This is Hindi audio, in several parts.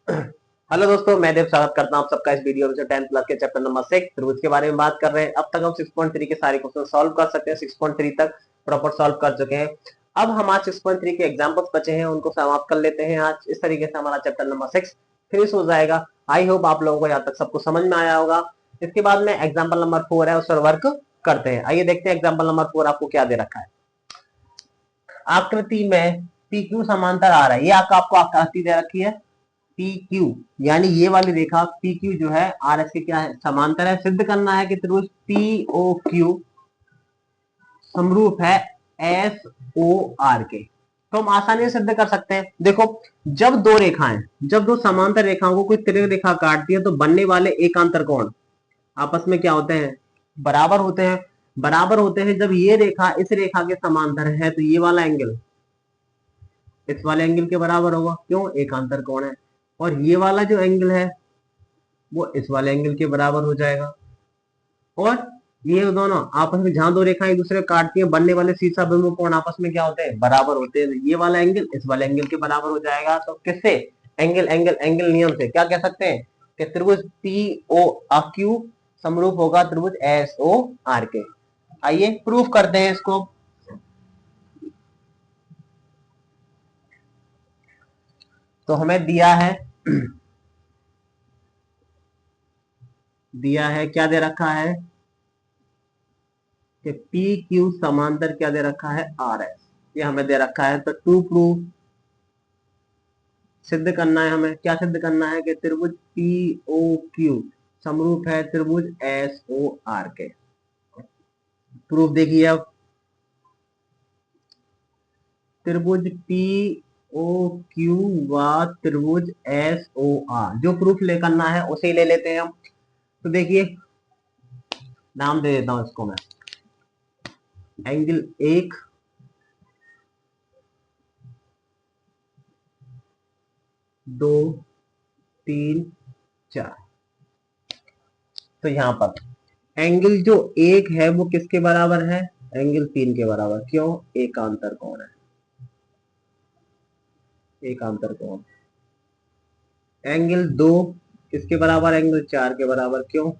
हेलो दोस्तों, मैं देव स्वागत करता हूं आप सबका इस वीडियो में। जो 10th क्लास के चैप्टर नंबर 6 त्रिभुज के बारे में बात कर रहे हैं। अब तक हम 6.3 के सारे क्वेश्चन सॉल्व कर सकते हैं। 6.3 तक प्रॉपर सॉल्व कर चुके हैं। अब हमारे 6.3 के एग्जांपल्स बचे हैं, उनको समाप्त कर लेते हैं आज। इस तरीके से हमारा चैप्टर नंबर 6 फिनिश हो जाएगा। आई होप आप लोगों को यहाँ तक सबको समझ में आया होगा। इसके बाद में एग्जाम्पल नंबर 4 है, उस पर वर्क करते हैं। आइए देखते हैं एग्जाम्पल नंबर 4 आपको क्या दे रखा है। आकृति में पी क्यू समांतर आ रहा है। ये आपको आकृति दे रखी है पी क्यू, यानी ये वाली रेखा पी क्यू जो है आर एस के क्या है, समांतर है। सिद्ध करना है कि त्रिभुज पी ओ क्यू समरूप है एस ओ आर के। तो हम आसानी से सिद्ध कर सकते हैं। देखो, जब दो समांतर रेखाओं को कोई तिर्यक रेखा काटती है तो बनने वाले एकांतर कोण आपस में क्या होते हैं, बराबर होते हैं। बराबर होते हैं जब ये रेखा इस रेखा के समांतर है तो ये वाला एंगल इस वाले एंगल के बराबर होगा। क्यों? एकांतर कोण है। और ये वाला जो एंगल है वो इस वाले एंगल के बराबर हो जाएगा। और ये दोनों आपस में जहां दो रेखाएं एक दूसरे को काटती हैं, बनने वाले शीर्ष बिंदु कोण आपस में क्या होते हैं, बराबर होते हैं। ये वाला एंगल इस वाले एंगल के बराबर हो जाएगा। तो किससे? एंगल एंगल एंगल नियम से क्या कह सकते हैं कि त्रिभुज पी ओ क्यू समरूप होगा त्रिभुज एस ओ आर के। आइए प्रूफ करते हैं इसको। तो हमें दिया है क्या दे रखा है कि पी क्यू समांतर क्या दे रखा है, आर एस। ये हमें दे रखा है। तो टू प्रूफ सिद्ध करना है, हमें क्या सिद्ध करना है कि त्रिभुज पी ओ क्यू समरूप है त्रिभुज एस ओ आर के। प्रूफ देखिए अब। त्रिभुज पी ओ क्यू व त्रिभुज एस ओ आर, जो प्रूफ ले करना है उसे ले लेते हैं हम। तो देखिए, नाम दे देता हूं इसको मैं, एंगल 1, 2, 3, 4। तो यहां पर एंगल जो 1 है वो किसके बराबर है, एंगल 3 के बराबर। क्यों? एकांतर कोण है, एकांतर कोण। एंगल 2 किसके बराबर, एंगल 4 के बराबर। क्यों?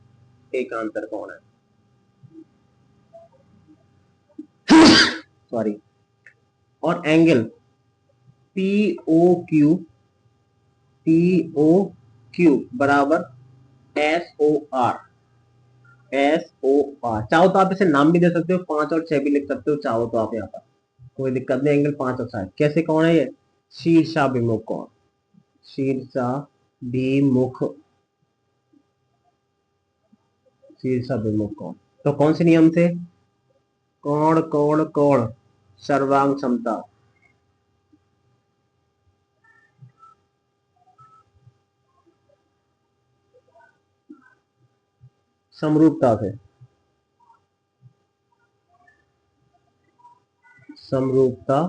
एकांतर कोण है। सॉरी। और angle P O Q, P O Q बराबर S O R, S O R. चाहो तो आप इसे नाम भी दे सकते हो, 5 और 6 भी लिख सकते हो चाहो तो आप। यहाँ पर कोई दिक्कत नहीं। एंगल 5 और 7 कैसे कौन है ये, शीर्षाभिमुख कोण, शीर्षाभिमुख, शीर्षाभिमुख कोण। तो कौन से नियम से, कोण कोण कोण सर्वांग समता, समरूपता से, समरूपता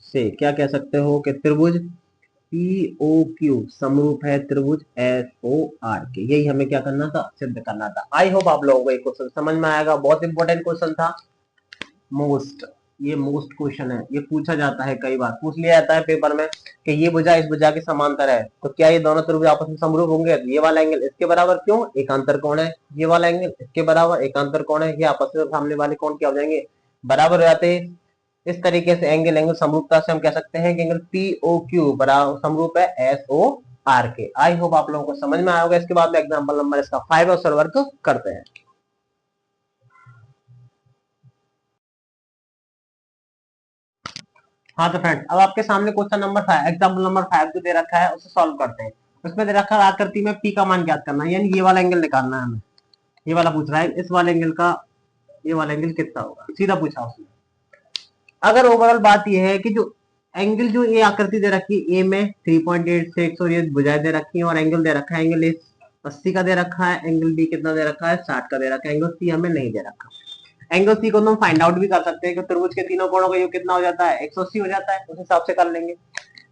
से क्या कह सकते हो कि त्रिभुज पी ओ क्यू समरूप है त्रिभुज एस ओ आर के। यही हमें क्या करना था, सिद्ध करना था। आई होप आप लोगों को ये क्वेश्चन समझ में आएगा। बहुत इंपॉर्टेंट क्वेश्चन था। मोस्ट, ये मोस्ट क्वेश्चन है। ये पूछा जाता है, कई बार पूछ लिया जाता है पेपर में कि ये भुजा इस भुजा के समांतर है तो क्या ये दोनों त्रिभुज आपस में समरूप होंगे। ये वाला एंगल इसके बराबर। क्यों? एकांतर कोण है। ये वाला एंगल इसके बराबर, एकांतर कोण है। ये आपस में सामने वाले कोण क्या हो जाएंगे, बराबर हो जाते हैं। इस तरीके से एंगल एंगल समरूपता से हम कह सकते हैं कि एंगल पी ओ क्यू बराबर समरूप है एस ओ आर के। आई होप आप लोगों को समझ में आया होगा। इसके बाद में एग्जाम्पल नंबर इसका 5 और सर वर्क करते हैं। हाँ तो फ्रेंड्स, अब आपके सामने क्वेश्चन नंबर 5, एग्जाम्पल नंबर 5 जो दे रखा है उसे सॉल्व करते हैं। उसमें दे रखा है आकृति में पी का मान ज्ञात करना है, यानी ये वाला एंगल निकालना है हमें। ये वाला पूछ रहा है, इस वाले एंगल का ये वाला एंगल कितना होगा, सीधा पूछा उसने। अगर ओवरऑल बात यह है कि जो एंगल जो ये आकृति दे रखी है, ए में 3.86 और ये भुजाएं दे रखी है और एंगल दे रखा है, एंगल ए 80 का दे रखा है, एंगल बी कितना दे रखा है, 60 का दे रखा है, एंगल सी हमें नहीं दे रखा। एंगल सी को हम फाइंड आउट भी कर सकते हैं कि त्रिभुज के तीनों कोणों का योग कितना हो जाता है, 180 हो जाता है। उस हिसाब से कर लेंगे।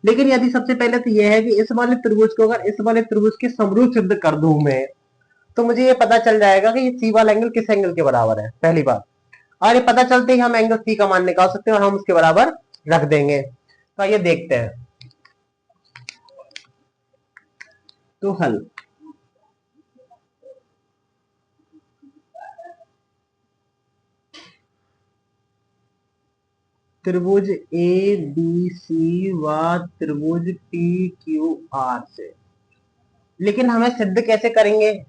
लेकिन यदि सबसे पहले तो यह है कि इस वाले त्रिभुज को अगर इस वाले त्रिभुज के समरूप सिद्ध कर दूं मैं, तो मुझे ये पता चल जाएगा कि ये सी वाला एंगल किस एंगल के बराबर है, पहली बात। और ये पता चलते ही हम एंगल सी का मान निकाल सकते हैं और हम उसके बराबर रख देंगे। तो ये देखते हैं। तो हल त्रिभुज ए बी सी व त्रिभुज पी क्यू आर से। लेकिन हमें सिद्ध कैसे करेंगे?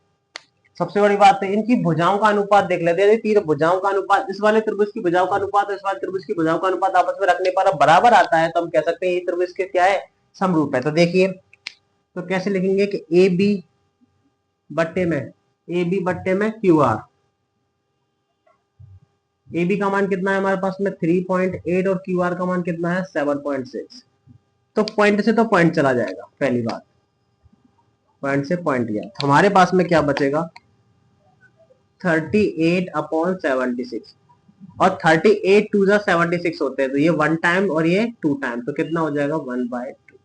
सबसे बड़ी बात है इनकी भुजाओं का अनुपात देख लेते हैं। तीन भुजाओं का अनुपात, इस वाले त्रिभुज की भुजाओं का अनुपात, इस वाले त्रिभुज की भुजाओं का अनुपात आपस में रखने पर अब बराबर आता है, तो हम कह सकते हैं ये त्रिभुज के क्या है, समरूप है। तो देखिए, तो कैसे लिखेंगे कि ए बी बट्टे में क्यू आर। ए बी का मान कितना है हमारे पास में 3.8 और क्यू आर का मान कितना है 7.6। तो पॉइंट से तो पॉइंट चला जाएगा, पहली बात, पॉइंट से पॉइंट गया, तो हमारे पास में क्या बचेगा 38/76। और 38 टू 76 होते हैं, तो ये 1 टाइम और ये 2 टाइम, तो कितना हो जाएगा 1/2।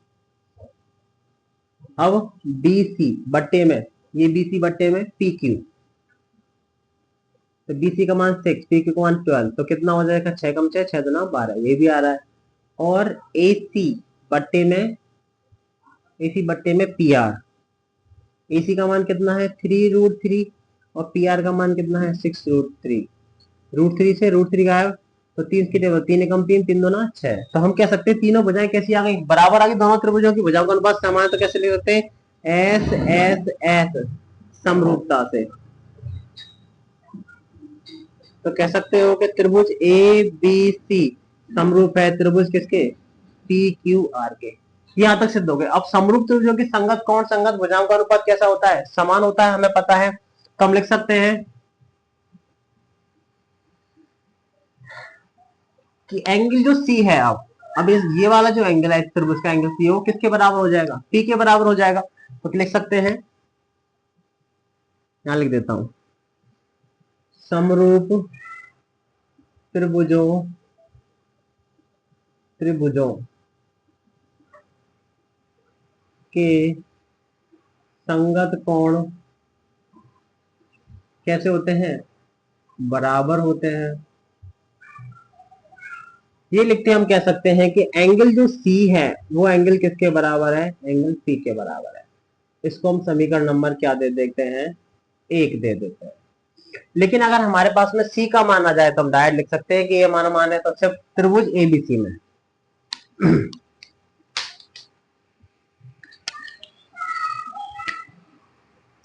अब BC बट्टे में, ये BC बट्टे में PQ, तो BC का मान 6, PQ का मान 12, तो कितना हो जाएगा 6 कम 6, 6 दूना 12, ये भी आ रहा है। और AC बट्टे में PR, AC का मान कितना है 3√3 और PR का मान कितना है 6√3। √3 से √3 गायब, तो 3 की टेबल, 3 एकम 3, 3 दूना 6। तो हम कह सकते हैं तीनों भुजाएं कैसी आ गई, बराबर आ गई। दोनों त्रिभुजों की भुजाओं का अनुपात समान है, तो कैसे लिख सकते हैं S समरूपता से। तो कह सकते हो कि त्रिभुज ABC समरूप है त्रिभुज किसके, PQR के। यहां तक सिद्ध हो गए। अब समरूप त्रिभुजों की संगत कोण, संगत भुजाओं का अनुपात कैसा होता है, समान होता है, हमें पता है। तो हम लिख सकते हैं कि एंगल जो C है, अब ये वाला जो एंगल है त्रिभुज का एंगल C, वो किसके बराबर हो जाएगा, P के बराबर हो जाएगा। तो लिख सकते हैं, यहां लिख देता हूं, समरूप त्रिभुजों के संगत कोण कैसे होते हैं, बराबर होते हैं। ये लिखते हम कह सकते हैं कि एंगल जो C है वो एंगल किसके बराबर है, एंगल P के बराबर है। इसको हम समीकरण नंबर क्या दे देते हैं, 1 दे देते हैं। लेकिन अगर हमारे पास में C का मान आ जाए तो हम डायरेक्ट लिख सकते हैं कि ये मान है तो सिर्फ त्रिभुज ABC में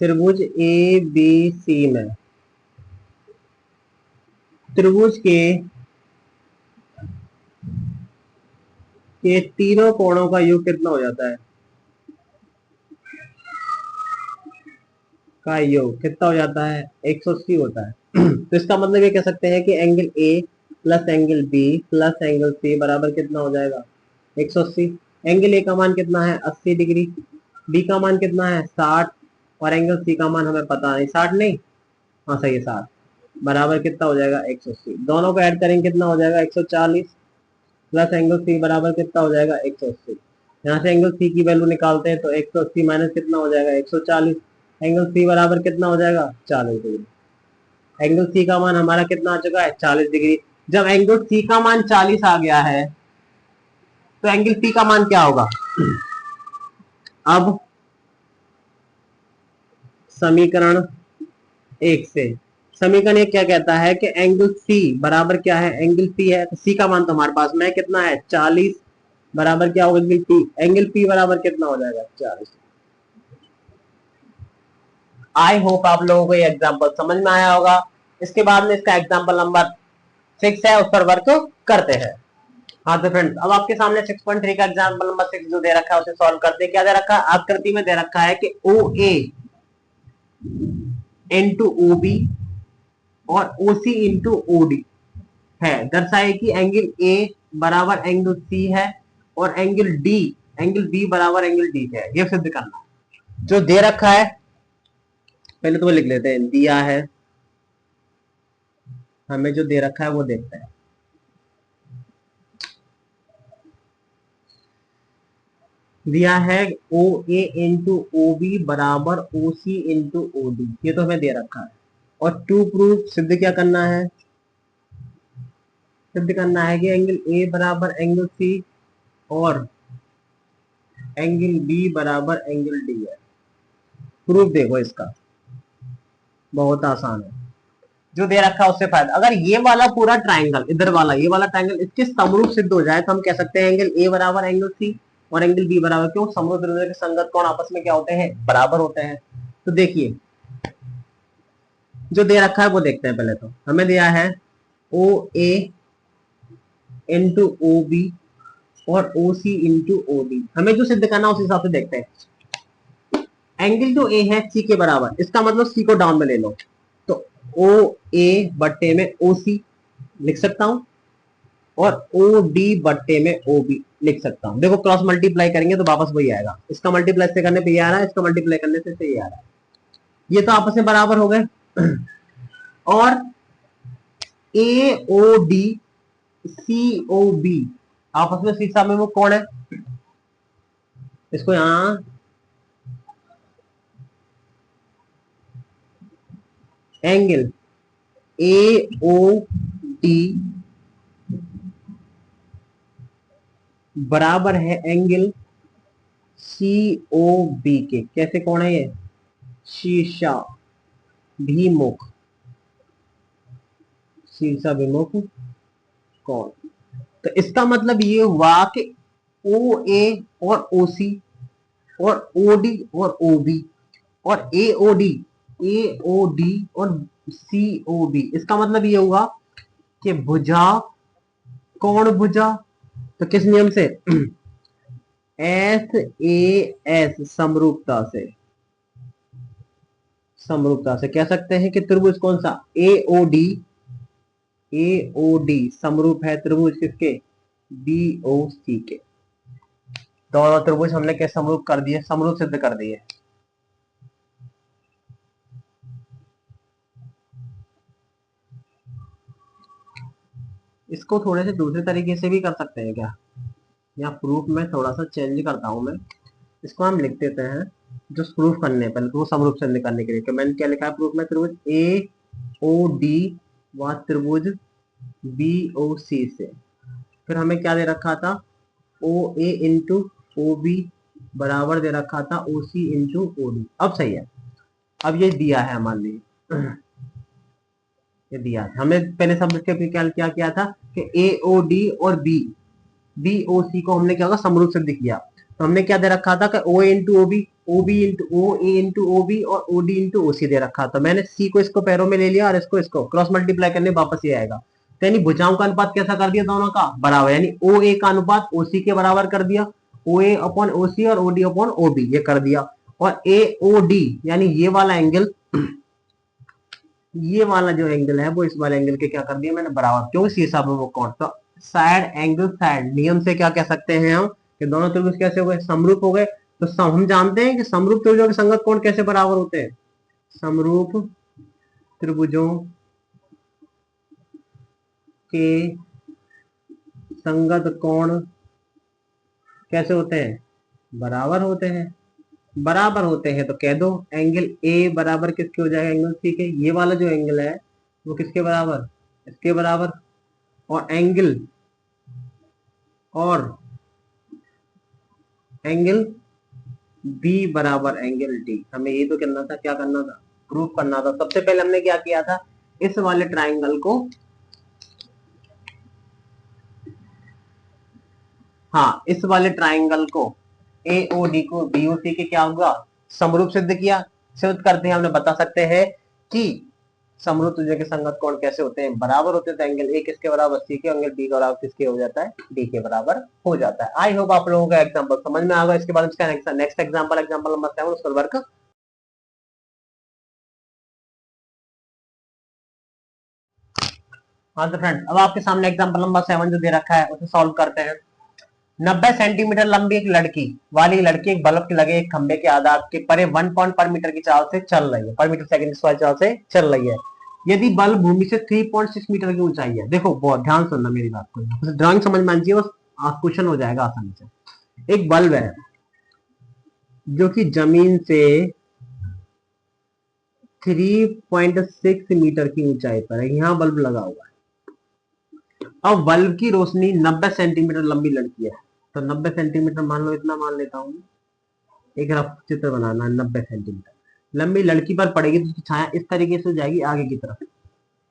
त्रिभुज ABC में त्रिभुज के तीनों कोणों का योग कितना हो जाता है, का योग कितना हो जाता है 180 होता है। तो इसका मतलब ये कह सकते हैं कि angle A plus angle B plus angle C बराबर कितना हो जाएगा 180। एंगल A का मान कितना है 80 डिग्री, B का मान कितना है 60 और एंगल C का मान हमें पता नहीं, 60 नहीं, हाँ सही है 60, बराबर कितना हो जाएगा 180। दोनों को ऐड करेंगे कितना हो जाएगा 140 प्लस एंगल C बराबर कितना हो जाएगा 180। यहाँ से एंगल C की वैल्यू निकालते हैं तो 180 माइनस कितना हो जाएगा 140। एंगल C बराबर कितना हो जाएगा 40 डिग्री। एंगल C का मान हमारा कितना आ चुका है 40 डिग्री। जब एंगल C का मान 40 आ गया है तो एंगल P का मान क्या होगा। अब समीकरण 1 से, समीकरण 1 क्या कहता है कि एंगल C बराबर क्या है, एंगल P है, तो C का मान तो हमारे पास में कितना है 40, बराबर क्या होगा एंगल P, एंगल P बराबर कितना हो जाएगा 40। आई होप आप लोगों को ये एग्जाम्पल समझ में आया होगा। इसके बाद में इसका एग्जाम्पल नंबर 6 है, उस पर वर्क करते हैं। हाँ तो फ्रेंड्स, अब आपके सामने 6.3 का एग्जाम्पल नंबर 6 जो दे रखा है उसे सॉल्व करते हैं। क्या दे रखा है, आकृति में दे रखा है कि OA इंटू OB और OC इंटू OD है। दर्शाए कि एंगल A बराबर एंगल C है और एंगल B बराबर एंगल D है। ये सिद्ध करना है। जो दे रखा है पहले तो वो लिख लेते हैं, दिया है, हमें जो दे रखा है वो देखते हैं। दिया है OA इंटू OB बराबर OC इंटू OD, ये तो हमें दे रखा है। और टू प्रूफ सिद्ध क्या करना है, सिद्ध करना है कि एंगल A बराबर एंगल C और एंगल B बराबर एंगल D है। प्रूफ देखो इसका, बहुत आसान है। जो दे रखा है उससे फायदा, अगर ये वाला पूरा ट्राइंगल, इधर वाला ये वाला ट्राइंगल इसके समरूप सिद्ध हो जाए तो हम कह सकते हैं एंगल ए बराबर एंगल सी और एंगल बी बराबर, क्यों, समरूप त्रिभुज के संगत कोण आपस में क्या होते हैं, बराबर होते हैं। तो देखिए जो दे रखा है वो देखते हैं। पहले तो हमें दिया है ओ ए इंटू ओ बी और ओ सी इंटू ओ डी। हमें जो सिद्ध करना है उस हिसाब से देखते हैं। एंगल जो ए है सी के बराबर, इसका मतलब सी को डाउन में ले लो, तो ओ ए बट्टे में ओ सी लिख सकता हूं और ओ डी बट्टे में ओ बी लिख सकता हूं। देखो क्रॉस मल्टीप्लाई करेंगे तो वापस वही आएगा, इसका मल्टीप्लाई से करने पे ये आ रहा है, इसका मल्टीप्लाई करने से ये आ रहा है। ये तो आपस में बराबर हो गए। और ए O D C O B आपस में शीर्षा में वो कौन है, इसको यहां एंगल ए ओ डी बराबर है एंगल सी ओ बी के। कैसे कौन है ये, शीर्षा भिमुख, शीर्षा विमुख कौन। तो इसका मतलब ये हुआ कि ओ ए और ओ सी और ओ डी और ओ बी और ए ओ डी और सी ओ बी, इसका मतलब ये हुआ कि भुजा कौन भुजा, तो किस नियम से, एस ए एस समरूपता से कह सकते हैं कि त्रिभुज कौन सा, ए ओ डी समरूप है त्रिभुज किसके, बी ओ सी के। दोनों त्रिभुज हमने कैसे समरूप कर दिए, समरूप सिद्ध कर दिए। इसको थोड़े से दूसरे तरीके से भी कर सकते हैं क्या, या प्रूफ में थोड़ा सा चेंज करता हूं मैं, इसको हम लिख देते हैं जो प्रूफ करने पहले तो वो समरूप सिद्ध करने के लिए। तो मैंने क्या लिखा है प्रूफ में, त्रिभुज ए ओ डी व त्रिभुज बी ओ सी से, फिर हमें क्या दे रखा था, ओ ए इंटू ओ बी बराबर दे रखा था ओ सी इंटू ओ डी। अब सही है, अब ये दिया है हमारे लिए, ये दिया है हमें, पहले सब के क्या किया था कि ए ओ डी और बी ओ सी को हमने क्या होगा समरूप सिद्ध किया। तो हमने क्या दे रखा था कि O A into O B, O B into O A into O B और ओ डी इंटू ओ सी दे रखा था। मैंने सी को इसको पैरों में ले लिया और इसको क्रॉस मल्टीप्लाई करने वापस ये आएगा। तो यानी भुजाओं का अनुपात कैसा कर दिया, दोनों का बराबर, यानी ओ ए का अनुपात ओ सी के बराबर कर दिया, ओ ए अपॉन ओ सी और O D upon O B ये कर दिया। और ए ओ डी यानी ये वाला एंगल, ये वाला जो एंगल है वो इस वाले एंगल के क्या कर दिया मैंने बराबर, क्योंकि सी हिसाब में वो कौन, तो साइड एंगल साइड नियम से क्या कह सकते हैं हम कि दोनों त्रिभुज कैसे हो गए, समरूप हो गए। तो हम जानते हैं कि समरूप त्रिभुजों के संगत कोण कैसे बराबर होते हैं, समरूप त्रिभुजों के संगत कोण कैसे होते हैं, बराबर होते हैं। बराबर होते हैं तो कह दो एंगल ए बराबर किसके हो जाएगा, एंगल सी के। ये वाला जो एंगल है वो किसके बराबर, इसके बराबर। और एंगल बी बराबर एंगल डी। हमें ये तो करना था, क्या करना था, प्रूफ करना था। सबसे पहले हमने क्या किया था, इस वाले ट्राइंगल को, हाँ इस वाले ट्राइंगल को ए ओ डी को बी ओ सी के क्या होगा, समरूप सिद्ध किया। सिद्ध करते हैं हमने बता सकते हैं कि समरूप त्रिभुज के संगत कोण कैसे होते हैं, बराबर होते हैं। तो एंगल ए किसके बराबर, सी के, एंगल बी के बराबर किसके हो जाता है, डी के बराबर हो जाता है। आई होप आप लोगों का एग्जांपल समझ में आ गया। इसके बाद इसका नेक्स्ट एग्जांपल नंबर 7 उस पर वर्क। हाँ तो फ्रेंड अब आपके सामने एग्जांपल नंबर 7 जो दे रखा है उसे सॉल्व करते हैं। 90 सेंटीमीटर लंबी एक लड़की एक बल्ब के लगे एक खंबे के आधार के परे 1 पॉइंट पर मीटर की चाल से चल रही है, पर मीटर सेकंड स्क्वायर चाल से चल रही है। यदि बल्ब भूमि से 3.6 मीटर की ऊंचाई है, देखो बहुत ध्यान सुनना मेरी बात को, ड्राइंग समझ में आनी चाहिए, बस क्वेश्चन हो जाएगा आसानी से। एक बल्ब है जो कि जमीन से 3.6 मीटर की ऊंचाई पर है, यहाँ बल्ब लगा हुआ है। अब बल्ब की रोशनी 90 सेंटीमीटर लंबी लड़की है, तो 90 सेंटीमीटर मान लो, इतना मान लेता हूँ, एक रफ चित्र बनाना है 90 सेंटीमीटर। लंबी लड़की पर पड़ेगी तो उसकी छाया इस तरीके से जाएगी आगे की तरफ,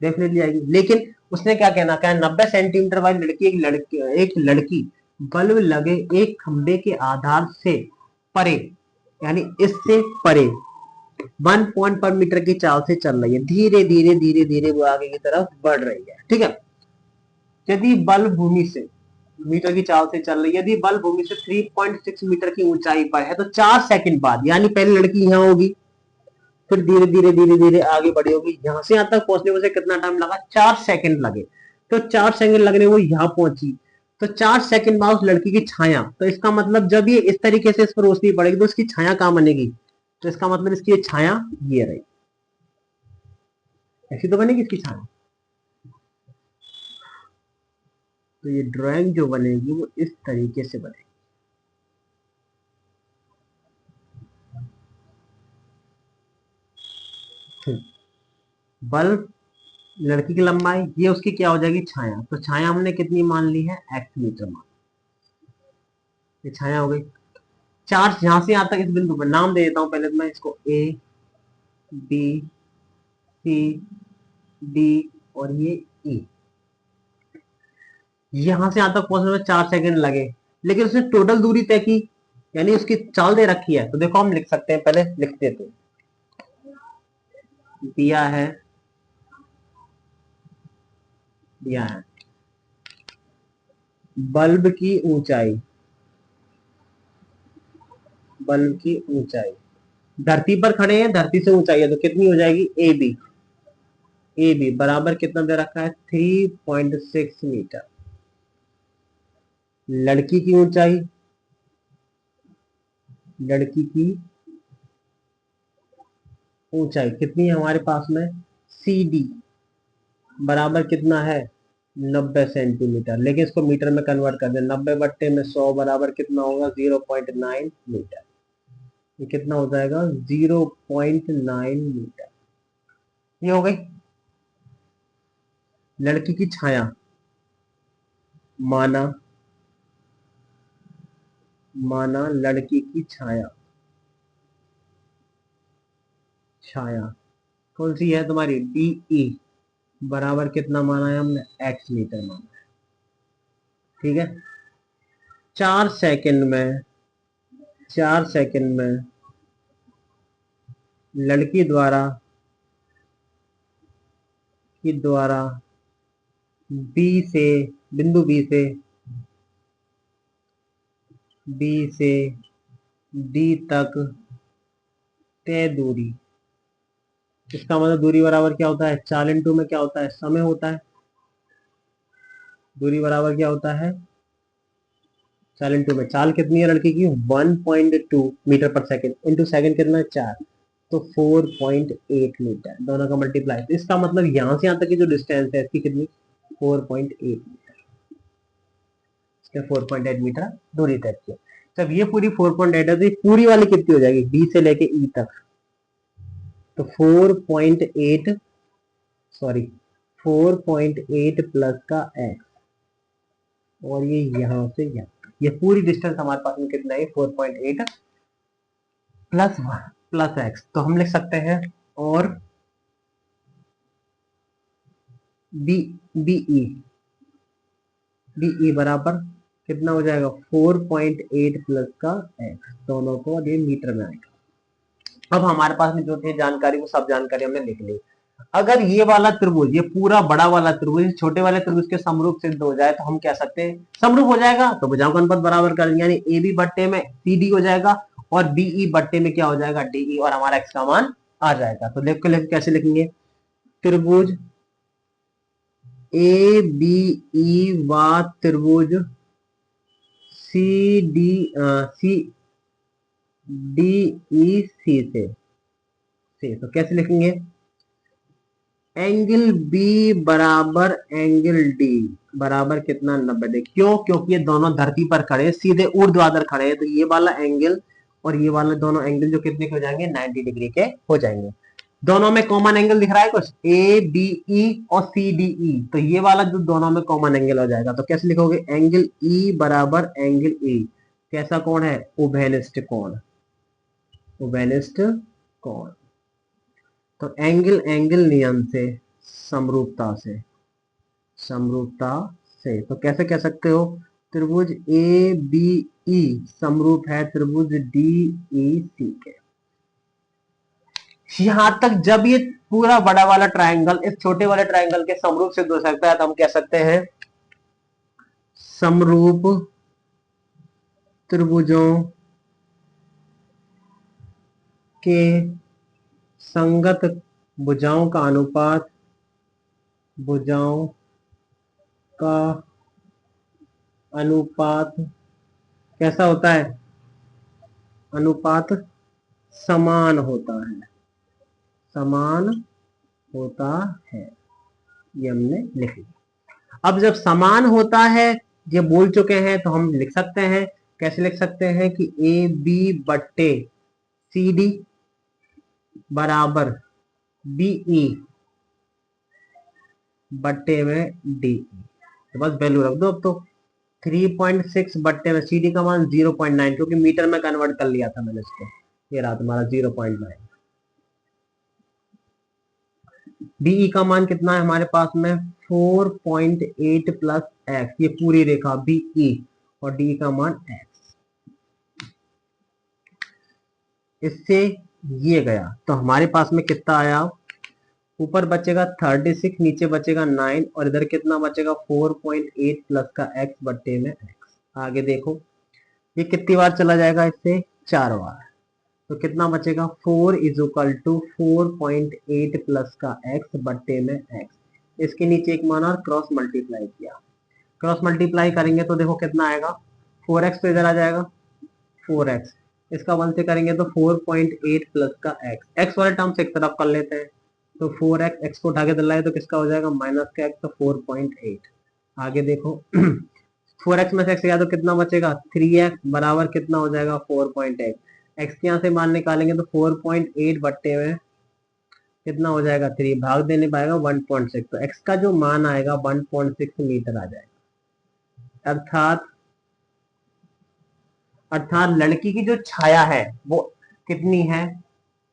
डेफिनेटली आएगी। लेकिन उसने क्या कहना, क्या 90 सेंटीमीटर वाली एक लड़की बल्ब लगे एक खंबे के आधार से परे, यानी इससे परे 1 पॉइंट पर मीटर की चाल से चल रही है, धीरे धीरे धीरे धीरे वो आगे की तरफ बढ़ रही है, ठीक है। यदि बल्ब भूमि से मीटर की चाल से चल रही है, यदि बल्ब भूमि से 3.6 मीटर की ऊंचाई पर है तो 4 सेकंड बाद, यानी पहले लड़की यहाँ होगी, फिर धीरे धीरे धीरे धीरे आगे बढ़ी होगी, यहां से यहां तक पहुंचने में उसे कितना टाइम लगा, 4 सेकंड लगे। तो 4 सेकंड लगने वो यहाँ पहुंची, तो 4 सेकंड बाद उस लड़की की छाया, तो इसका मतलब जब ये इस तरीके से इस पर रोशनी पड़ेगी तो उसकी छाया कहां बनेगी, तो इसका मतलब इसकी ये छाया ये रही, ऐसी तो बनेगी इसकी छाया। तो ये ड्राइंग जो बनेगी वो इस तरीके से बनेगी। बल्ब लड़की की लंबाई, ये उसकी क्या हो जाएगी, छाया, तो छाया हमने कितनी मान ली है, x मीटर मान, ये छाया हो गई। चार्ज यहां से यहां तक इस बिंदु पर, नाम दे देता हूं पहले तो मैं इसको A B C D और ये E, यहां से यहां तक पहुंचने में 4 सेकंड लगे, लेकिन उसने टोटल दूरी तय की, यानी उसकी चाल दे रखी है, तो देखो हम लिख सकते हैं, पहले लिख देते हैं। दिया है बल्ब की ऊंचाई, धरती पर खड़े हैं, धरती से ऊंचाई है तो कितनी हो जाएगी, ए बी बराबर कितना दे रखा है, 3.6 मीटर। लड़की की ऊंचाई, कितनी है हमारे पास में, सी डी बराबर कितना है, 90 सेंटीमीटर, लेकिन इसको मीटर में कन्वर्ट कर दे, 90/100 बराबर कितना होगा, 0.9 मीटर। ये कितना हो जाएगा, 0.9 मीटर। ये हो गई लड़की की छाया, माना लड़की की छाया कौन सी है तुम्हारी, DE बराबर कितना माना है हमने, x मीटर माना है, ठीक है। 4 सेकंड में लड़की द्वारा बिंदु बी से डी तक तय दूरी, इसका मतलब दूरी बराबर क्या होता है, चाल इंटू में क्या होता है, समय होता है। दूरी बराबर क्या होता है, चाल इंटू में, चाल कितनी है लड़की की, 1.2 मीटर पर सेकंड, इंटू सेकंड कितना है 4, तो 4.8 मीटर, दोनों का मल्टीप्लाई, तो इसका मतलब यहां से यहां तक की जो डिस्टेंस है इसकी कितनी, 4.8 मीटर, 4.8 मीटर दूरी तय की। जब ये पूरी 4.8 है तो ये पूरी वाली कितनी हो जाएगी, बी से लेके ई तक, तो 4.8 प्लस का x, और ये यहां से यहां, ये पूरी डिस्टेंस हमारे पास में कितना है, 4.8 प्लस x, तो हम लिख सकते हैं, और बीई बराबर कितना हो जाएगा, 4.8 प्लस का x, दोनों को ये मीटर में आएगा। अब हमारे पास में जो थे जानकारी, वो सब जानकारी हमने लिख ली। अगर ये वाला त्रिभुज, ये पूरा बड़ा वाला त्रिभुज छोटे वाले त्रिभुज के समरूप सिद्ध हो जाए तो हम कह सकते हैं, समरूप हो जाएगा तो भुजाओं का अनुपात बराबर कर देंगे, यानी ए बी बट्टे में सी डी हो जाएगा, और बीई बट्टे में क्या हो जाएगा, डीई, और हमारा एक्स का मान आ जाएगा। तो कैसे लिखेंगे, त्रिभुज ए बी ई व त्रिभुज सी डी ई सी से तो कैसे लिखेंगे, एंगल बी बराबर एंगल डी बराबर कितना, 90 क्यों, क्योंकि ये दोनों धरती पर खड़े, सीधे ऊर्ध्वाधर खड़े हैं, तो ये वाला एंगल और ये वाला दोनों एंगल जो कितने के हो जाएंगे, 90 डिग्री के हो जाएंगे। दोनों में कॉमन एंगल दिख रहा है कुछ, ए बी ई और सी डी ई, तो ये वाला जो दोनों में कॉमन एंगल हो जाएगा, तो कैसे लिखोगे, एंगल ई बराबर एंगल ए, कैसा कोण है, उभयनिष्ठ कोण, तो एंगल एंगल नियम से, समरूपता से, तो कैसे कह सकते हो, त्रिभुज ए बी ई समरूप है त्रिभुज डी ई सी के। यहां तक जब ये पूरा बड़ा वाला ट्रायंगल इस छोटे वाले ट्रायंगल के समरूप सिद्ध हो सकता है तो हम कह सकते हैं समरूप त्रिभुजों के संगत भुजाओं का अनुपात, भुजाओं का अनुपात कैसा होता है, अनुपात समान होता है, समान होता है, ये हमने लिख लिया। अब जब समान होता है, ये बोल चुके हैं, तो हम लिख सकते हैं, कैसे लिख सकते हैं कि ए बी बट्टे सी डी बराबर बी ई बट्टे में डी, तो बस वैल्यू रख दो। अब तो 3.6 बट्टे में सी डी का मान 0.9, क्योंकि मीटर में कन्वर्ट कर लिया था मैंने इसको, ये रहा तुम्हारा 0.9। बीई का मान कितना है हमारे पास में 4.8 प्लस एक्स, ये पूरी रेखा बीई, और डी का मान एक्स। इससे ये गया तो हमारे पास में कितना आया, ऊपर बचेगा 36, नीचे बचेगा 9, और इधर कितना बचेगा 4.8 प्लस का एक्स बट्टे में एक्स। आगे देखो ये कितनी बार चला जाएगा, इससे 4 बार, तो कितना बचेगा 4 इज इक्वल टू 4.8 प्लस का एक्स बट्टे में एक्स। इसके नीचे एक मान और क्रॉस मल्टीप्लाई किया, क्रॉस मल्टीप्लाई करेंगे तो देखो कितना आएगा, 4x तो इधर आ जाएगा 4x, इसका 1 से करेंगे तो 4.8 प्लस का एक्स वाले टर्म से एक तरफ कर लेते हैं, तो 4x, एक्स को उठा के दलाए तो किसका हो जाएगा माइनस का एक्स, तो 4.8। आगे देखो 4x में से x गया तो कितना बचेगा 3x बराबर कितना हो जाएगा 4.8, x के यहाँ से मान निकालेंगे तो 4.8 बट्टे में कितना हो जाएगा 3, भाग देने पाएगा 1.6, तो x का जो मान आएगा 1.6 मीटर आ जाएगा। अर्थात लड़की की जो छाया है वो कितनी है,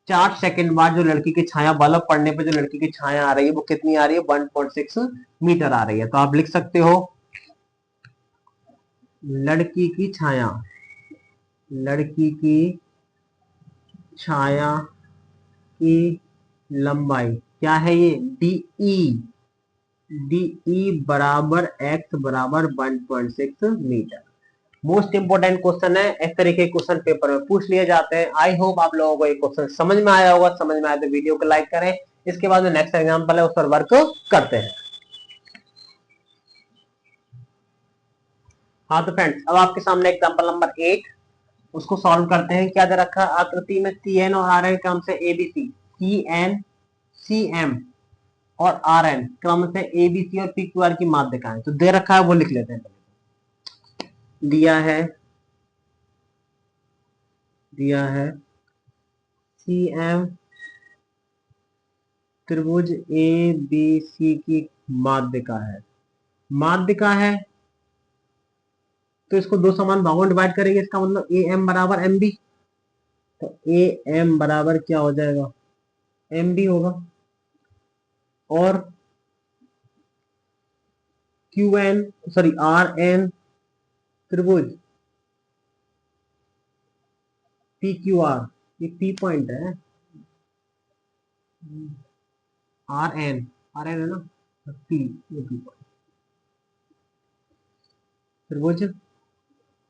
4 सेकंड बाद जो लड़की की छाया, बल्ब पड़ने पे जो लड़की की छाया आ रही है वो कितनी आ रही है 1.6 मीटर आ रही है। तो आप लिख सकते हो लड़की की छाया, लड़की की छाया की लंबाई क्या है, ये डीई बराबर एक्स बराबर 1.6 मीटर। मोस्ट इंपोर्टेंट क्वेश्चन है, इस तरह के क्वेश्चन पेपर में पूछ लिए जाते हैं। आई होप आप लोगों को ये क्वेश्चन समझ में आया होगा, समझ में आया तो वीडियो को लाइक करें। इसके बाद जो नेक्स्ट एग्जांपल है उस पर वर्क करते हैं। हाँ तो फ्रेंड्स अब आपके सामने एग्जांपल नंबर 8, उसको सॉल्व करते हैं। क्या दे रखा है, आकृति में सी एन और आर एन क्रम से ABC, C N C M और आर एन क्रम से एबीसी और पी क्यू आर की माध्यिकाएं। तो दे रखा है वो लिख लेते हैं। दिया है सी एम त्रिभुज ए बी सी की माध्यिका है, माध्यिका है तो इसको दो समान भागों में डिवाइड करेंगे, इसका मतलब ए एम बराबर एम बी, तो ए एम बराबर क्या हो जाएगा एम बी होगा, और Q N sorry R N त्रिभुज पी क्यू आर, ये पी पॉइंट है, आर एन है ना, पी, ये पी पॉइंट, त्रिभुज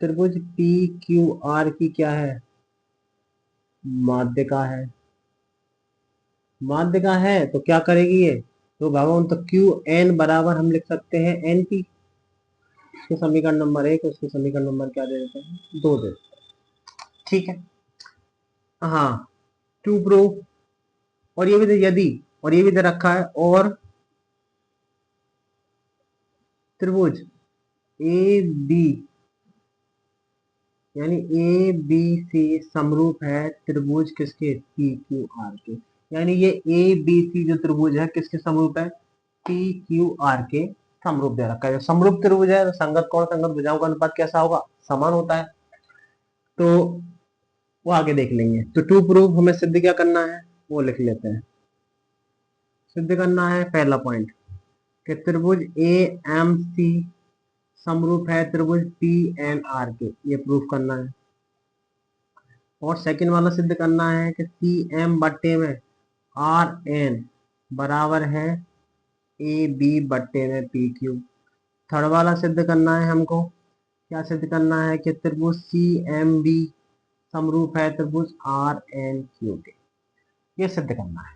त्रिभुज पी क्यू आर की क्या है माध्यिका है, माध्यिका है तो क्या करेगी ये, तो भागों, तो क्यू एन बराबर हम लिख सकते हैं एन पी, इसको समीकरण नंबर 1, उसको समीकरण नंबर क्या दे देते हैं 2 दे देते हैं। ठीक है, हाँ टू प्रूव, और ये भी यदि, और ये भी दे रखा है, और त्रिभुज ए बी यानी ए बी सी समरूप है त्रिभुज किसके पी क्यू आर के, यानी ये ए बी सी जो त्रिभुज है किसके समरूप है पी क्यू आर के समरूप दे रखा है। जो समरूप त्रिभुज है तो संगत कोण संगत भुजाओं का अनुपात कैसा होगा, समान होता है, तो वो आगे देख लेंगे। तो टू प्रूफ हमें सिद्ध क्या करना है वो लिख लेते हैं। सिद्ध करना है पहला पॉइंट कि त्रिभुज ए एम सी समरूप है त्रिभुज पी एन आर के, ये प्रूफ करना है। और सेकंड वाला सिद्ध करना है कि सी एम बट्टे में आर एन बराबर है ए बी बट्टे में पी क्यू। थर्ड वाला सिद्ध करना है हमको, क्या सिद्ध करना है कि त्रिभुज सी एम बी समरूप है त्रिभुज आर एन क्यू के, ये सिद्ध करना है।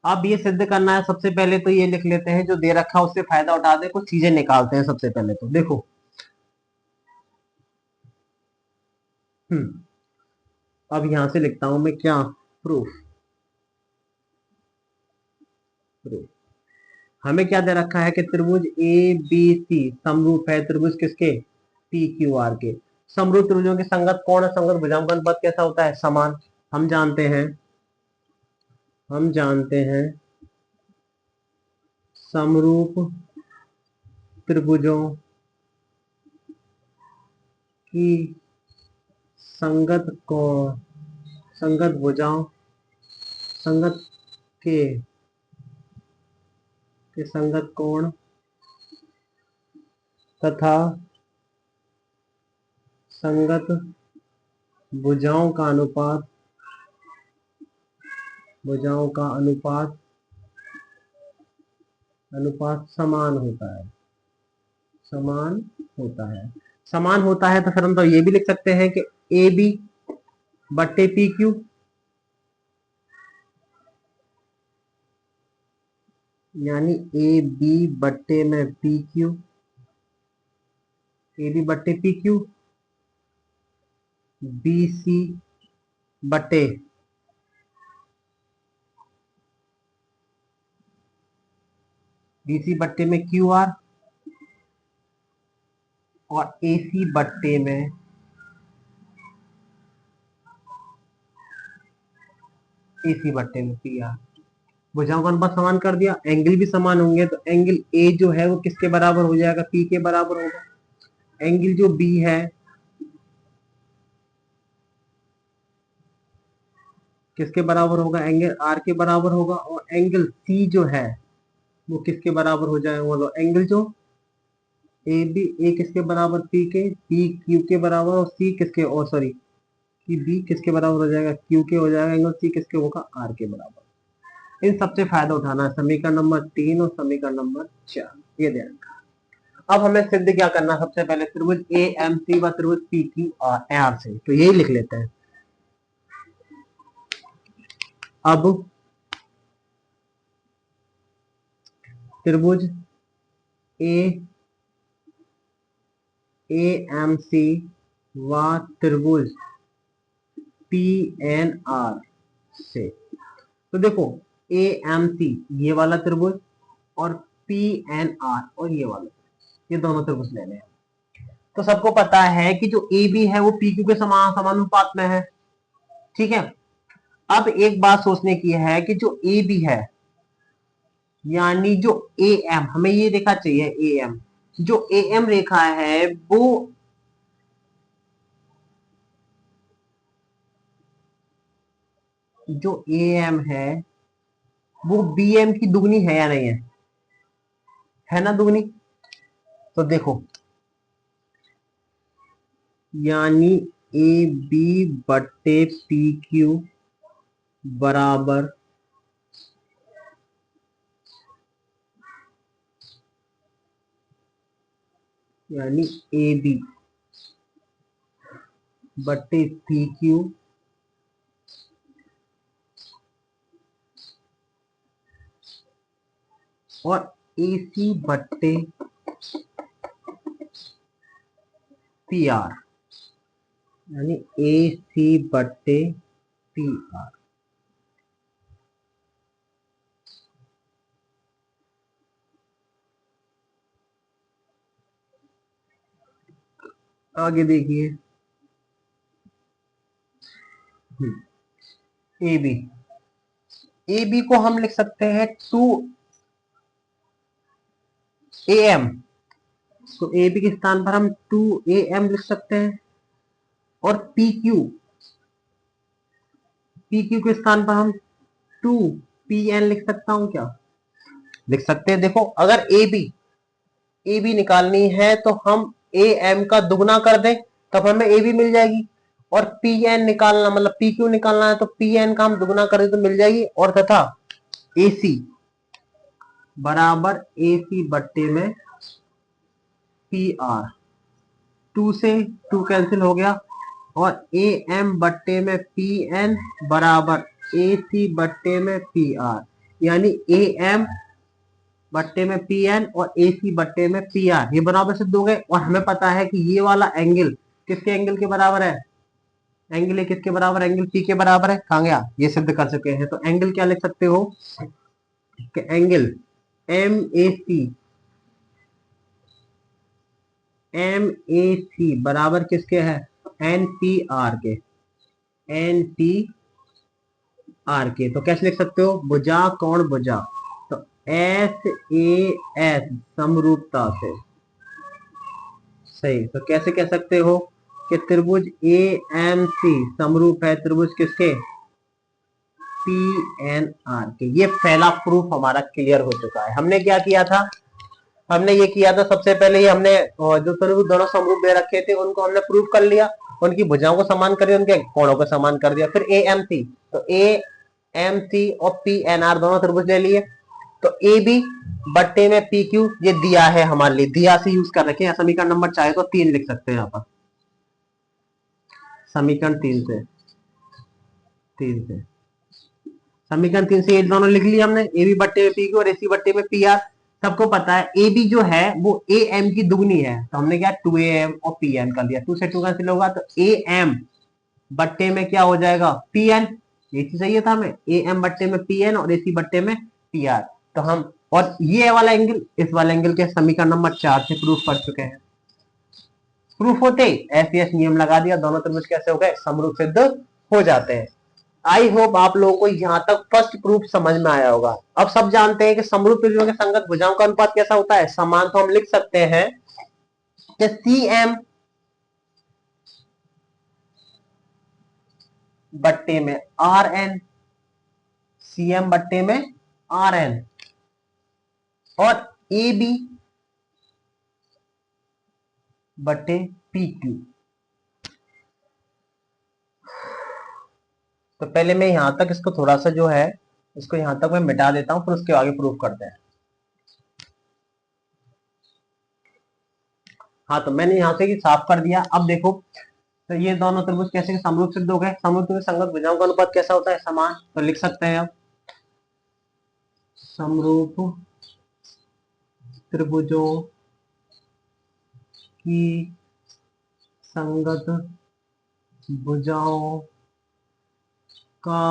अब ये सिद्ध करना है, सबसे पहले तो ये लिख लेते हैं जो दे रखा है उससे फायदा उठा दे, कुछ चीजें निकालते हैं। सबसे पहले तो देखो अब यहां से लिखता हूं मैं क्या, प्रूफ। प्रूफ हमें क्या दे रखा है कि त्रिभुज ए बी सी समरूप है त्रिभुज किसके, पी क्यू आर के। समरूप त्रिभुजों के संगत कौन है, संगत भुजाओं का अनुपात कैसा होता है, समान। हम जानते हैं समरूप त्रिभुजों की संगत कोण, संगत भुजाओं, संगत के संगत कोण तथा संगत भुजाओं का अनुपात, अनुपात समान होता है, समान होता है। समान होता है तो फिर हम तो ये भी लिख सकते हैं कि ए बी बट्टे पी क्यू, यानी ए बी बट्टे में पी क्यू, ए बी बट्टे पी क्यू, बी सी बट्टे बीसी बट्टे में क्यू आर, और एसी बट्टे में पी आर। भुजाओं का अनुपात समान कर दिया, एंगल भी समान होंगे तो एंगल ए जो है वो किसके बराबर हो जाएगा, पी के बराबर होगा। एंगल जो बी है किसके बराबर होगा, एंगल आर के बराबर होगा। और एंगल सी जो है वो किसके बराबर हो जाएगा, तो एंगल जो ए बी, ए किसके बराबर, पी के, पी क्यू के बराबर, और सी किसके, और सॉरी कि बी किसके बराबर हो जाएगा, क्यू के हो जाएगा। एंगल सी किसके होगा, आर के बराबर। इन सबसे फायदा उठाना है, समीकरण नंबर 3 और समीकरण नंबर 4, ये ध्यान रखना। अब हमें सिद्ध क्या करना है, सबसे पहले त्रिभुज ए एम सी व त्रिभुज पी क्यू आर से, तो यही लिख लेते हैं। अब त्रिभुज ए एम सी व त्रिभुज पी एन आर से, तो देखो ए एम सी ये वाला त्रिभुज और पी एन आर और ये वाला, ये दोनों त्रिभुज लेने हैं। तो सबको पता है कि जो ए बी है वो पी क्यू के समानुपात में है, ठीक है। अब एक बात सोचने की है कि जो ए बी है यानी जो ए एम, हमें ये देखा चाहिए ए एम, जो ए एम रेखा है वो जो ए एम है वो बी एम की दुगनी है या नहीं है, है ना दुगनी। तो देखो यानी ए बी बट्टे पी क्यू बराबर यानी ए बी बट्टे पी क्यू और ए सी बट्टे पी आर, यानी ए सी बट्टे पी आर। आगे देखिए ए बी, ए बी को हम लिख सकते हैं 2 ए एम, तो ए बी के स्थान पर हम 2 ए एम लिख सकते हैं। और पी क्यू के स्थान पर हम 2 पी एन लिख सकता हूं क्या? लिख सकते हैं। देखो अगर ए बी निकालनी है तो हम ए एम का दुगना कर दें तब हमें ए बी मिल जाएगी, और पी एन निकालना मतलब पी क्यू निकालना है तो पी एन का हम दुगना करें तो मिल जाएगी, और तथा ए सी बराबर ए सी बट्टे में पी आर। टू से टू कैंसिल हो गया, और ए एम बट्टे में पी एन बराबर ए सी बट्टे में पी आर, यानी ए एम बट्टे में पी एन और ए सी बट्टे में पी आर, ये बराबर सिद्ध हो गए। और हमें पता है कि ये वाला एंगल किसके एंगल के बराबर है? एंगल ए किसके बराबर? एंगल पी के बराबर है। कहाँ गया? ये सिद्ध कर चुके हैं। तो एंगल क्या लिख सकते हो कि एंगल एम ए सी बराबर किसके है? एन पी आर के। एन पी आर के तो कैसे लिख सकते हो? भुजा कोण भुजा, तो एस ए एस समरूपता से। सही। तो कैसे कह सकते हो कि त्रिभुज ए एम सी समरूप है त्रिभुज किसके? पी एन आर के। ये पहला प्रूफ हमारा क्लियर हो चुका है। हमने क्या किया था? हमने ये किया था सबसे पहले ही हमने जो त्रिभुज दोनों समरूप दे रखे थे उनको हमने प्रूफ कर लिया, उनकी भुजाओं को समान कर दिया, उनके कोणों को समान कर दिया। फिर ए एम सी, तो ए एम सी और पी एन आर दोनों त्रिभुज ले लिए। तो ए बी बट्टे में पी क्यू ये दिया है हमारे लिए, दिया से यूज कर रखे हैं। समीकरण नंबर चाहे तो 3 लिख सकते हैं यहाँ पर। समीकरण 3 से समीकरण 3 से ये दोनों लिख लिया हमने, ए बी बट्टे में पी क्यू और ए सी बट्टे में पी आर। सबको पता है ए बी जो है वो ए एम की दुगनी है, तो हमने क्या 2 ए एम और पी एन कर दिया। 2 से 2 कैंसिल होगा, तो ए एम बट्टे में क्या हो जाएगा? P N. ये चीज चाहिए था हमें, ए एम बट्टे में पी एन और ए सी बट्टे में पी आर। तो हम और ये वाला एंगल इस वाला एंगल के समीकरण नंबर 4 से प्रूफ कर चुके हैं। प्रूफ होते ऐसे ऐसे नियम लगा दिया, दोनों त्रिभुज कैसे हो गए? समरूप सिद्ध हो जाते हैं। आई होप आप लोगों को यहां तक फर्स्ट प्रूफ समझ में आया होगा। अब सब जानते हैं कि समरूप त्रिभुजों के संगत भुजाओं का अनुपात कैसा होता है। समान तो हम लिख सकते हैं कि सी एम बट्टे में आर एन, सी एम बट्टे में आर एन, और ए बी बट्टे पी क्यू। तो पहले मैं यहां तक इसको थोड़ा सा जो है इसको यहां तक मैं मिटा देता हूं, फिर उसके आगे प्रूफ करते हैं। हाँ, तो मैंने यहां से साफ कर दिया। अब देखो, तो ये दोनों त्रिभुज कैसे समरूप सिद्ध हो गए? समरूप त्रिभुज संगत भुजाओं का अनुपात कैसा होता है? समान। तो लिख सकते हैं अब समरूप त्रिभुजों की संगत भुजाओं का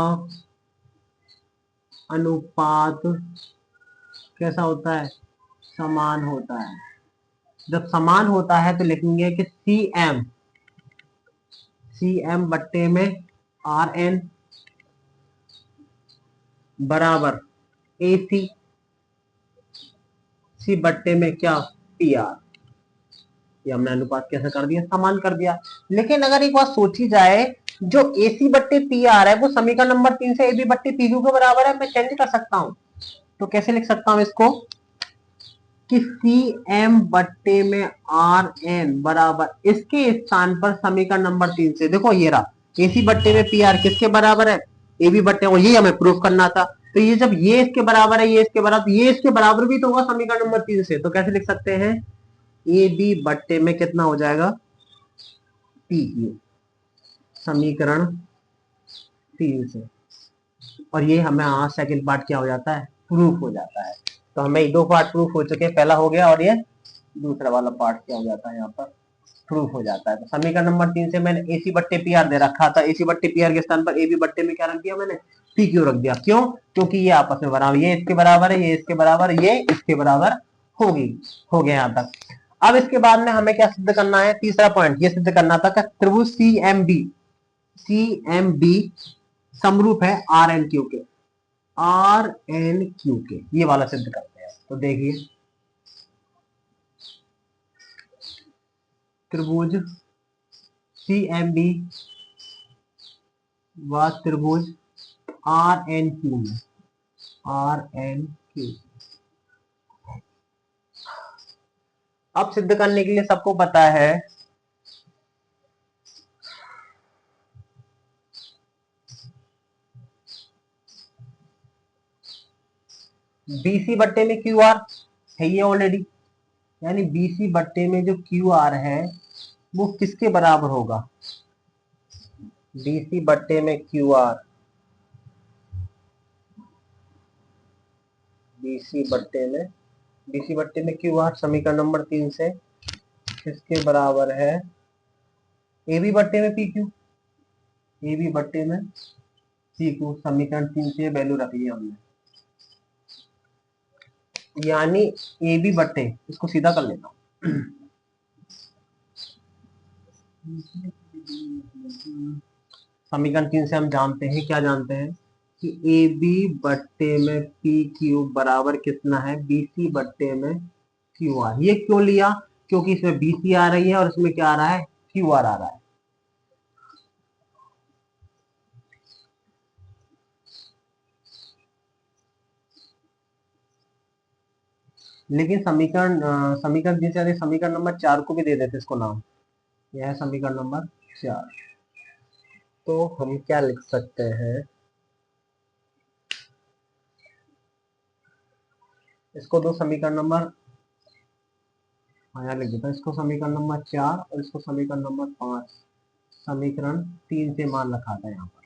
अनुपात कैसा होता है? समान होता है। जब समान होता है तो लिखेंगे कि सी एम बट्टे में आर एन बराबर ए सी बट्टे में क्या? P R. ये हमने अनुपात कैसे कर दिया? समान कर दिया। लेकिन अगर एक बात सोची जाए, जो ए सी बट्टे पी आर है वो समीकरण नंबर 3 से ए बी बट्टे पी क्यू के बराबर है। मैं चेंज कर सकता हूं, तो कैसे लिख सकता हूं इसको कि सी एम बट्टे में आर एन बराबर इसके स्थान पर समीकरण नंबर 3 से देखो ये रहा, ए सी बट्टे में पी आर किसके बराबर है? ए बी बट्टे, और ये हमें प्रूफ करना था। तो ये जब ये इसके बराबर है, ये इसके बराबर, ये इसके बराबर भी तो होगा समीकरण नंबर 3 से। तो कैसे लिख सकते हैं? ए बी बट्टे में कितना हो जाएगा? पी क्यू, समीकरण 3 से। और ये हमें सेकंड पार्ट क्या हो जाता है? प्रूफ हो जाता है। तो हमें दो पार्ट प्रूफ हो चुके हैं, पहला हो गया, और ये दूसरा वाला पार्ट क्या हो जाता है? यहाँ पर प्रूफ हो जाता है। तो समीकरण नंबर 3 से मैंने ए सी बट्टे पी आर दे रखा था, ए सी बट्टे पी आर के स्थान पर ए बी बट्टे में क्या रख दिया मैंने? पी क्यू रख दिया। क्यों? क्योंकि ये आपस में बराबर, ये इसके बराबर है, ये इसके बराबर, ये इसके बराबर होगी। हो गया यहाँ तक। अब इसके बाद में हमें क्या सिद्ध करना है? तीसरा पॉइंट ये सिद्ध करना था कि त्रिभुज सी एम बी समरूप है आर एन क्यू के। आर एन क्यू के ये वाला सिद्ध करते हैं। तो देखिए, त्रिभुज सी एम बी व त्रिभुज आर एन क्यू में आर एन क्यू। अब सिद्ध करने के लिए सबको पता है बीसी बट्टे में क्यू आर है ये ऑलरेडी, यानी बीसी बट्टे में जो क्यू आर है वो किसके बराबर होगा, बीसी बट्टे में क्यू आर, बीसी बट्टे में क्यू आर समीकरण नंबर 3 से किसके बराबर है, ए बी बट्टे में पी क्यू, ए बी बट्टे में पी क्यू, समीकरण 3 से वैल्यू रख लिया हमने, यानी ए बी बट्टे, इसको सीधा कर लेता हूं, समीकरण 3 से हम जानते हैं, क्या जानते हैं कि ए बी बट्टे में पी क्यू बराबर कितना है, बीसी बट्टे में क्यू आर। ये क्यों लिया, क्योंकि इसमें बीसी आ रही है और इसमें क्या आ रहा है, क्यू आर आ रहा है। लेकिन समीकरण जैसे समीकरण नंबर 4 को भी दे देते इसको नाम, यह है समीकरण नंबर 4। तो हम क्या लिख सकते हैं, इसको दो समीकरण नंबर, यहाँ लिख देता हूँ, इसको समीकरण नंबर 4 और इसको समीकरण नंबर 5, समीकरण 3 से मान रखा था यहाँ पर।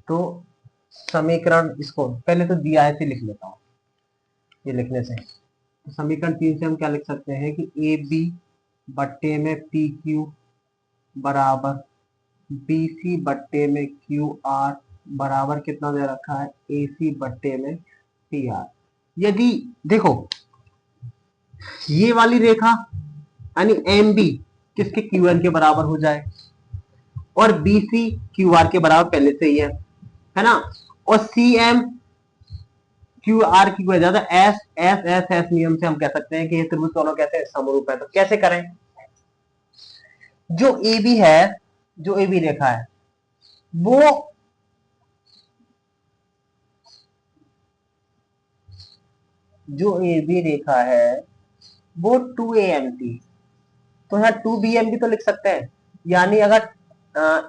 तो समीकरण, इसको पहले तो दिया है लिख लेता हूँ, ये लिखने से तो समीकरण 3 से हम क्या लिख सकते हैं कि ए बी बट्टे में पी क्यू बराबर बी सी बट्टे में क्यू आर बराबर कितना दे रखा है, ए सी बट्टे में पी आर। यदि देखो ये वाली रेखा यानी एम बी किसके क्यू एन के बराबर हो जाए और बी सी क्यू आर के बराबर पहले से ही है ना, और सी एम क्यू आर की वजह से एस एस एस एस नियम से हम कह सकते हैं कि ये त्रिभुज दोनों कैसे समरूप है। तो कैसे करें, जो ए बी है, जो ए बी रेखा है वो जो ए बी रेखा है वो 2am थी, तो यहाँ 2bm भी तो लिख सकते हैं, यानी अगर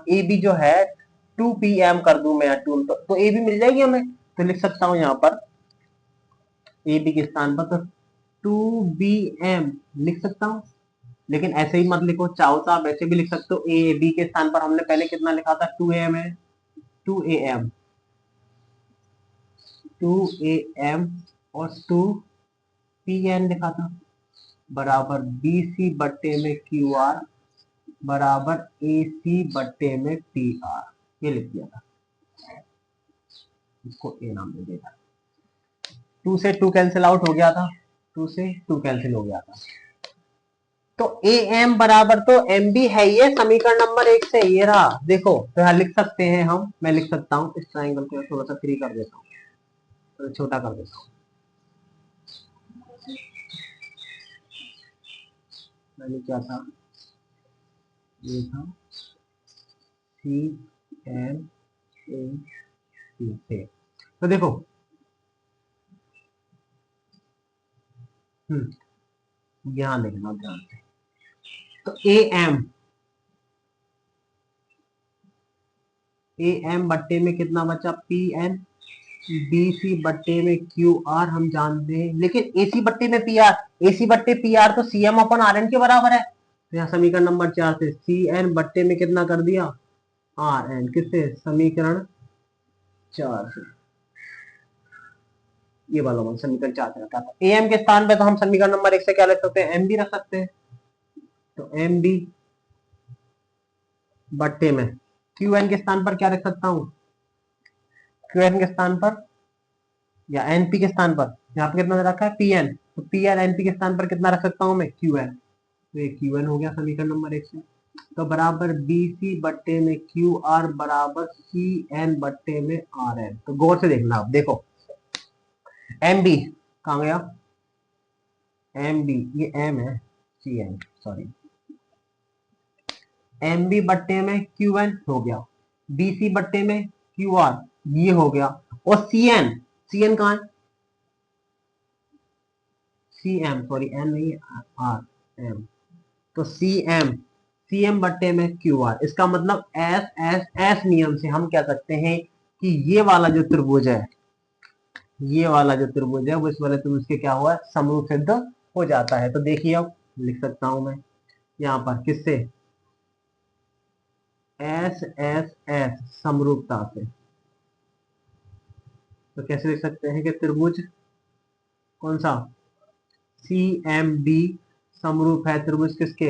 ए बी जो है 2pm कर दूं मैं, तो ए बी मिल जाएगी हमें, तो लिख सकता हूं यहाँ पर ए बी के स्थान पर तो 2bm लिख सकता हूं। लेकिन ऐसे ही मत लिखो, चाहो तो आप ऐसे भी लिख सकते हो, ए बी के स्थान पर हमने पहले कितना लिखा था, 2am है, 2am 2am और 2pn लिखा था बराबर बी सी बट्टे में क्यू आर बराबर ए सी बट्टे में पी आर, ये लिख दिया था, इसको ए नाम दे दिया। 2 से 2 कैंसिल आउट हो गया था, 2 से 2 कैंसिल हो गया था, तो ए एम बराबर तो एम बी है, ये समीकरण नंबर 1 से ये रहा। देखो तो यहाँ लिख सकते हैं हम, मैं लिख सकता हूँ इस ट्राइंगल को थोड़ा सा फ्री कर देता हूँ, तो छोटा कर देता हूँ, मैंने क्या था, ये था सी एन ए सी। तो देखो ध्यान देखना ध्यान से, तो ए एम बट्टे में कितना बचा, पी एन, बी सी बट्टे में क्यू आर हम जानते हैं, लेकिन ए सी बट्टे में पी आर, ए सी बट्टे पी आर तो सी एम अपन आर एन के बराबर है, तो यहाँ समीकरण नंबर 4 से सी एन बट्टे में कितना कर दिया, आर एन, किससे, समीकरण 4 से, ये वाला वन समीकरण 4 से रखा था। ए एम के स्थान पे तो हम समीकरण नंबर 1 से क्या लिख सकते हैं, एम बी रख सकते हैं, तो एम बी बट्टे में क्यू एन के स्थान पर क्या रख सकता हूँ, क्यू एन के स्थान पर या एनपी के स्थान पर, यहाँ पे कितना दे रखा है, पी एन, तो पी एन एनपी के स्थान पर कितना रख सकता हूँ मैं, क्यू एन, तो ये क्यू एन हो गया समीकरण नंबर 1 से, तो बराबर बी सी बट्टे में क्यू आर बराबर सी एन बट्टे में आर एन। तो गौर से देखना आप, देखो एम बी कहाँ गया, एम बी ये एम है, C N sorry, M B बट्टे में क्यू एन हो गया, बी सी बट्टे में क्यू आर ये हो गया, और सी एन सी एन कहाँ है, सी एम, सॉरी एन नहीं, आर एम, तो सी एम बट्टे में क्यू आर। इसका मतलब एस एस एस नियम से हम कह सकते हैं कि ये वाला जो त्रिभुज है, ये वाला जो त्रिभुज है वो इस वाले त्रिभुज के क्या हुआ, समरूप सिद्ध हो जाता है। तो देखिए अब लिख सकता हूं मैं यहाँ पर किससे, एस एस एस समरूपता से। तो कैसे लिख सकते हैं कि त्रिभुज कौन सा, सी एम बी समरूप है त्रिभुज किसके,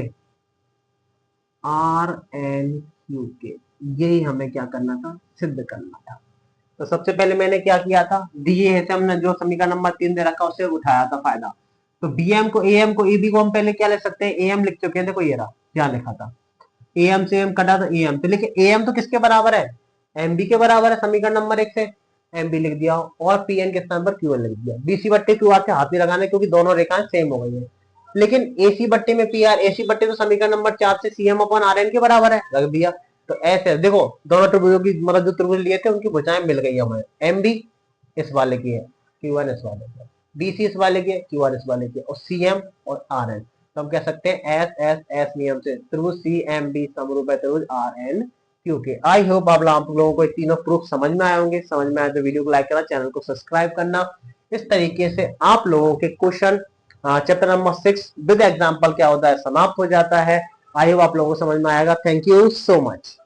आर एन क्यू के। यही हमें क्या करना था, सिद्ध करना था। तो सबसे पहले मैंने क्या किया था, दिए है से हमने जो समीकरण नंबर 3 दे रखा उससे उठाया था फायदा। तो बीएम को एएम को ईबी को हम पहले क्या लिख सकते हैं, एएम लिख चुके हैं, देखो ये रहा, क्या लिखा था, एएम से एम कटा तो एएम, तो लिखे एएम तो किसके बराबर है, एमबी के बराबर है समीकरण नंबर 1 से, एमबी लिख दिया और पीएन के स्थान पर क्यूएन लिख दिया। बीसी बट्टे क्यूआर से हाथ नहीं लगाना क्योंकि दोनों रेखाएं सेम हो गई है। लेकिन एसी बट्टे में पीआर, एसी बट्टे तो समीकरण नंबर 4 से सीएम अपन आर एन के बराबर है, रख दिया। तो ऐसे देखो दोनों त्रिभुजों की मतलब जो त्रिभुज लिए थे उनकी भुजाएं मिल गई हमें, एम बी इस वाले की है, क्यू वन इस वाले की, बीसी इस वाले की है, क्यू आर इस वाले की है, और सी एम और आर एन। तो हम कह सकते हैं एस एस एस नियम से त्रिभुज सी एम बी समरूप है त्रिभुज आर एन क्यू के। आई होप आप लोगों को ये तीनों प्रूफ समझ में आए होंगे। समझ में आए तो वीडियो को लाइक करना, चैनल को सब्सक्राइब करना। इस तरीके से आप लोगों के question chapter number 6 with example क्या होता है समाप्त हो जाता है। आई होप आप लोगों को समझ में आएगा। Thank you so much.